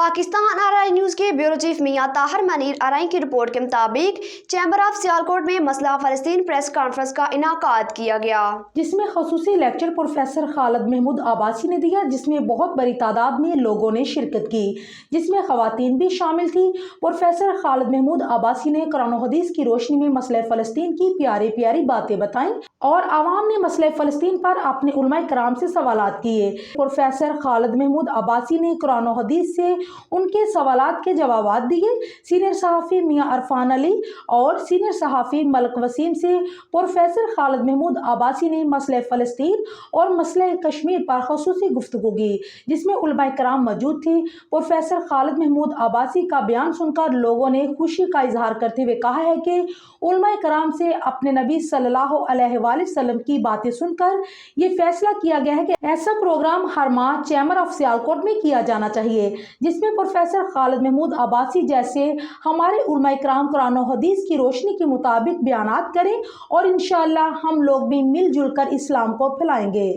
Pakistan RI news के bureau chief मियां Tahir Munir RI की report के मुताबिक चैम्बर ऑफ सियालकोट में मसला फ़लस्तीन प्रेस कॉन्फ्रेंस का इनाकाद किया गया, जिसमें खसूसी लेक्चर प्रोफेसर खालिद महमूद अब्बासी ने दिया, जिसमें बहुत बड़ी तादाद में लोगों ने शिरकत की, जिसमें खवातीन भी शामिल थी। प्रोफेसर खालिद महमूद अब्बासी ने कुरान और हदीस की रोशनी में मसले फ़लस्तीन की प्यारी प्यारी बातें बताईं और आवाम ने मसले फ़लस्तीन पर अपने उलमाए कराम से सवालात किए। प्रोफेसर खालिद महमूद अब्बासी ने कुरान और हदीस से उनके सवालात के जवाबात दिए। सीनियर सहाफ़ी मियां अरफान अली और सीनियर सहाफ़ी मलिक वसीम से प्रोफेसर खालिद महमूद अब्बासी ने मसले फ़लस्तीन और मसले कश्मीर पर ख़ुसूसी गुफ्तगू की, जिसमें उलमाए कराम मौजूद थे। प्रोफेसर खालिद महमूद अब्बासी का बयान सुनकर लोगों ने खुशी का इजहार करते हुए कहा है कि उलमाए कराम से अपने नबी सल्लल्लाहु अलैहि वसल्लम की बातें सुनकर ये फैसला किया गया है कि ऐसा प्रोग्राम हर माह चैम्बर ऑफ सियालकोट में किया जाना चाहिए, जिसमें प्रोफेसर खालिद महमूद अब्बासी जैसे हमारे उलमाए कराम कुरान और हदीस की रोशनी के मुताबिक बयानात करें और इंशाअल्लाह हम लोग भी मिलजुल कर इस्लाम को फैलाएंगे।